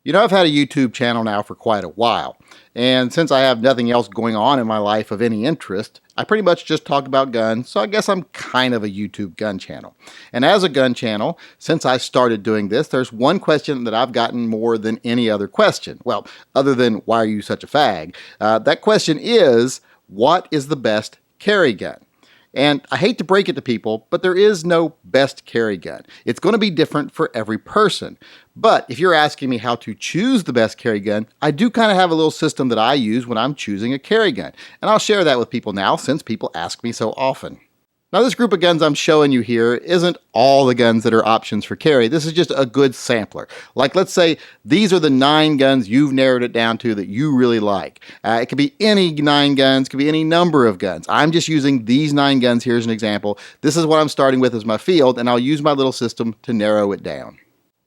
I've had a YouTube channel now for quite a while, and since I have nothing else going on in my life of any interest, I pretty much just talk about guns, so I guess I'm kind of a YouTube gun channel. And as a gun channel, since I started doing this, there's one question that I've gotten more than any other question. Well, other than, why are you such a fag? That question is, what is the best carry gun? And I hate to break it to people, but there is no best carry gun. It's going to be different for every person. But if you're asking me how to choose the best carry gun, I do kind of have a little system that I use when I'm choosing a carry gun. And I'll share that with people now since people ask me so often. Now, this group of guns I'm showing you here isn't all the guns that are options for carry. This is just a good sampler. Like, let's say these are the 9 guns you've narrowed it down to that you really like. It could be any 9 guns, it could be any number of guns. I'm just using these 9 guns here as an example. This is what I'm starting with as my field, and I'll use my little system to narrow it down.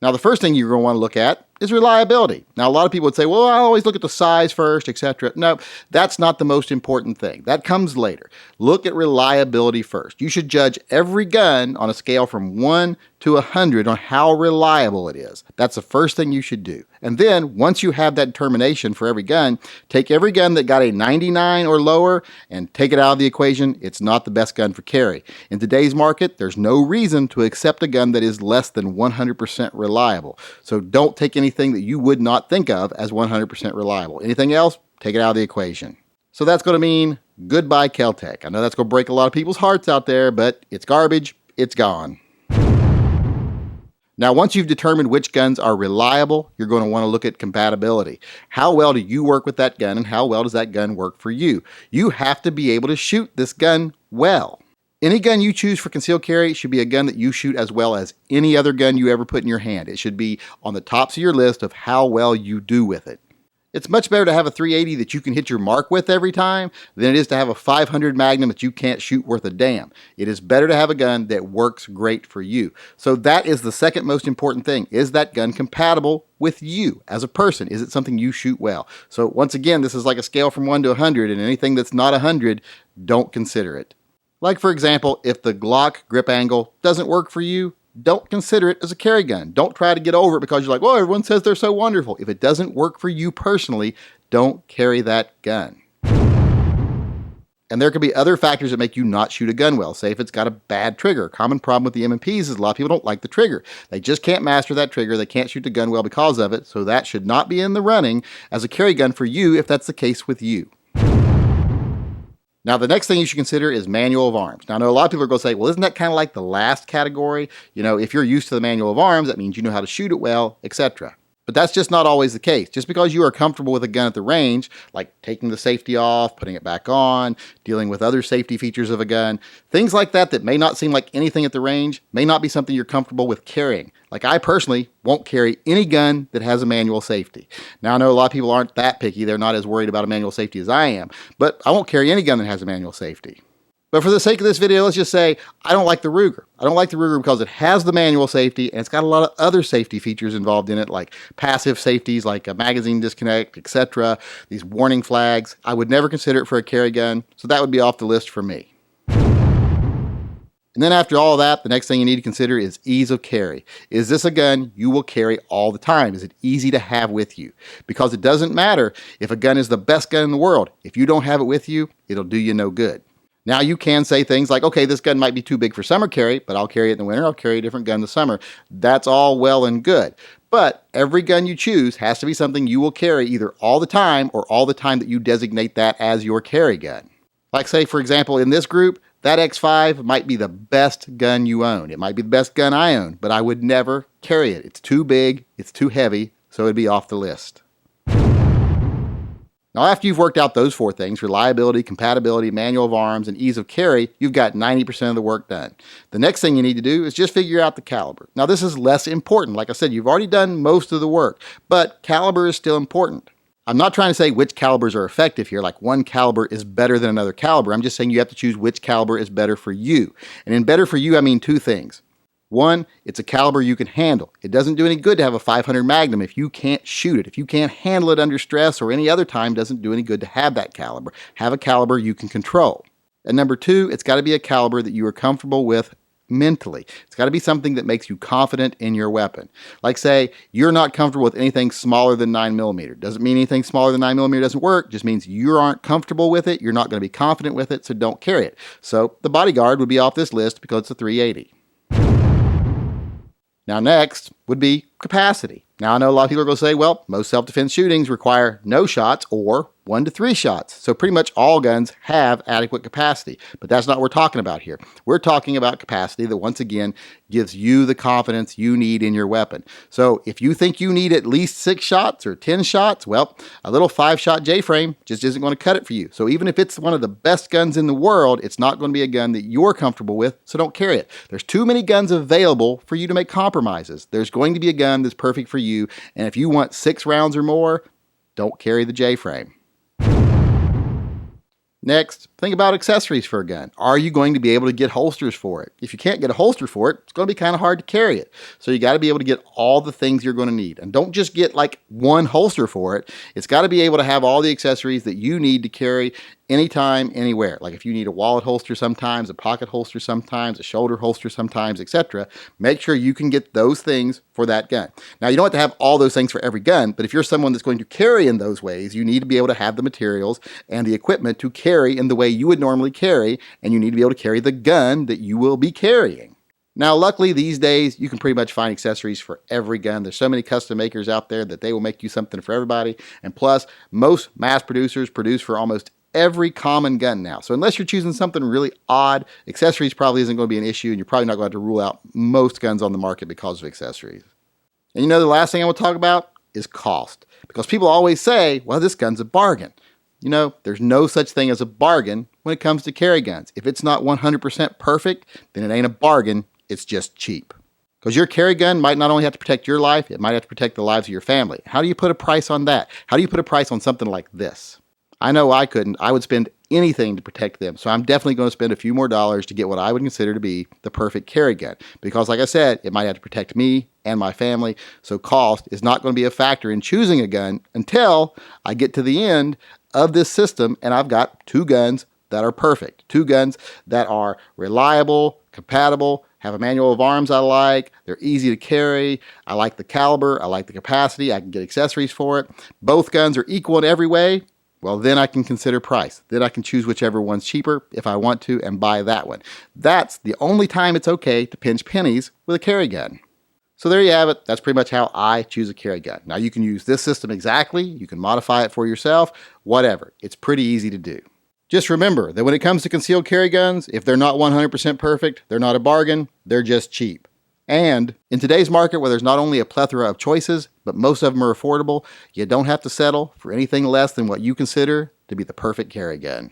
Now, the first thing you're going to want to look at is reliability. Now, a lot of people would say, well, I always look at the size first, etc. No, that's not the most important thing. That comes later. Look at reliability first. You should judge every gun on a scale from 1 to 100 on how reliable it is. That's the first thing you should do. And then, once you have that determination for every gun, take every gun that got a 99 or lower and take it out of the equation. It's not the best gun for carry. In today's market, there's no reason to accept a gun that is less than 100% reliable. So don't take anything that you would not think of as 100% reliable. Anything else, take it out of the equation. So that's going to mean goodbye Kel-Tec. I know that's going to break a lot of people's hearts out there, but it's garbage. It's gone. Now, once you've determined which guns are reliable, you're going to want to look at compatibility. How well do you work with that gun, and how well does that gun work for you? You have to be able to shoot this gun well. Any gun you choose for concealed carry should be a gun that you shoot as well as any other gun you ever put in your hand. It should be on the tops of your list of how well you do with it. It's much better to have a 380 that you can hit your mark with every time than it is to have a 500 Magnum that you can't shoot worth a damn. It is better to have a gun that works great for you. So that is the second most important thing. Is that gun compatible with you as a person? Is it something you shoot well? So once again, this is like a scale from 1 to 100, and anything that's not 100, don't consider it. Like, for example, if the Glock grip angle doesn't work for you, don't consider it as a carry gun. Don't try to get over it because you're like, well, everyone says they're so wonderful. If it doesn't work for you personally, don't carry that gun. And there could be other factors that make you not shoot a gun well. Say if it's got a bad trigger. Common problem with the M&Ps is a lot of people don't like the trigger. They just can't master that trigger. They can't shoot the gun well because of it. So that should not be in the running as a carry gun for you if that's the case with you. Now, the next thing you should consider is manual of arms. Now, I know a lot of people are going to say, well, isn't that kind of like the last category? If you're used to the manual of arms, that means you know how to shoot it well, etc. But that's just not always the case. Just because you are comfortable with a gun at the range, like taking the safety off, putting it back on, dealing with other safety features of a gun, things like that that may not seem like anything at the range, may not be something you're comfortable with carrying. Like, I personally won't carry any gun that has a manual safety. Now, I know a lot of people aren't that picky. They're not as worried about a manual safety as I am. But I won't carry any gun that has a manual safety. But for the sake of this video, let's just say I don't like the Ruger. I don't like the Ruger because it has the manual safety and it's got a lot of other safety features involved in it, like passive safeties, like a magazine disconnect, etc. These warning flags. I would never consider it for a carry gun, so that would be off the list for me. And then after all that, the next thing you need to consider is ease of carry. Is this a gun you will carry all the time? Is it easy to have with you? Because it doesn't matter if a gun is the best gun in the world. If you don't have it with you, it'll do you no good. Now, you can say things like, okay, this gun might be too big for summer carry, but I'll carry it in the winter. I'll carry a different gun in the summer. That's all well and good. But every gun you choose has to be something you will carry either all the time or all the time that you designate that as your carry gun. Like, say, for example, in this group, that X5 might be the best gun you own. It might be the best gun I own, but I would never carry it. It's too big, it's too heavy, so it'd be off the list. Now, after you've worked out those 4 things, reliability, compatibility, manual of arms, and ease of carry, you've got 90% of the work done. The next thing you need to do is just figure out the caliber. Now, this is less important. Like I said, you've already done most of the work, but caliber is still important. I'm not trying to say which calibers are effective here, like one caliber is better than another caliber. I'm just saying you have to choose which caliber is better for you. And in better for you, I mean 2 things. One, it's a caliber you can handle. It doesn't do any good to have a 500 Magnum if you can't shoot it. If you can't handle it under stress or any other time, it doesn't do any good to have that caliber. Have a caliber you can control. And number 2, it's got to be a caliber that you are comfortable with mentally. It's got to be something that makes you confident in your weapon. Like say, you're not comfortable with anything smaller than 9mm. Doesn't mean anything smaller than 9mm doesn't work, just means you aren't comfortable with it, you're not going to be confident with it, so don't carry it. So the bodyguard would be off this list because it's a 380. Now next would be capacity. Now I know a lot of people are going to say, well, most self-defense shootings require no shots or 1 to 3 shots. So pretty much all guns have adequate capacity, but that's not what we're talking about here. We're talking about capacity that once again gives you the confidence you need in your weapon. So if you think you need at least 6 shots or 10 shots, well, a little 5-shot J-frame just isn't going to cut it for you. So even if it's one of the best guns in the world, it's not going to be a gun that you're comfortable with, so don't carry it. There's too many guns available for you to make compromises. There's going to be a gun that's perfect for you, and if you want 6 rounds or more, don't carry the J-frame. Next, think about accessories for a gun. Are you going to be able to get holsters for it? If you can't get a holster for it, it's going to be kind of hard to carry it. So you got to be able to get all the things you're going to need. And don't just get like one holster for it. It's got to be able to have all the accessories that you need to carry anytime, anywhere. Like if you need a wallet holster sometimes, a pocket holster sometimes, a shoulder holster sometimes, etc. Make sure you can get those things for that gun. Now, you don't have to have all those things for every gun, but if you're someone that's going to carry in those ways, you need to be able to have the materials and the equipment to carry in the way you would normally carry, and you need to be able to carry the gun that you will be carrying. Now, luckily, these days, you can pretty much find accessories for every gun. There's so many custom makers out there that they will make you something for everybody. And plus, most mass producers produce for almost every common gun now. So unless you're choosing something really odd, accessories probably isn't going to be an issue, and you're probably not going to have to rule out most guns on the market because of accessories. And you know, the last thing I will talk about is cost. Because people always say, well, this gun's a bargain. You know, there's no such thing as a bargain when it comes to carry guns. If it's not 100% perfect, then it ain't a bargain, it's just cheap. Because your carry gun might not only have to protect your life, it might have to protect the lives of your family. How do you put a price on that? How do you put a price on something like this? I know I couldn't. I would spend anything to protect them. So I'm definitely going to spend a few more dollars to get what I would consider to be the perfect carry gun. Because like I said, it might have to protect me and my family. So cost is not going to be a factor in choosing a gun until I get to the end of this system and I've got 2 guns that are perfect. 2 guns that are reliable, compatible, have a manual of arms I like, they're easy to carry, I like the caliber, I like the capacity, I can get accessories for it. Both guns are equal in every way. Well, then I can consider price. Then I can choose whichever one's cheaper if I want to and buy that one. That's the only time it's okay to pinch pennies with a carry gun. So there you have it. That's pretty much how I choose a carry gun. Now you can use this system exactly. You can modify it for yourself, whatever. It's pretty easy to do. Just remember that when it comes to concealed carry guns, if they're not 100% perfect, they're not a bargain, they're just cheap. And in today's market where there's not only a plethora of choices, but most of them are affordable, you don't have to settle for anything less than what you consider to be the perfect carry gun.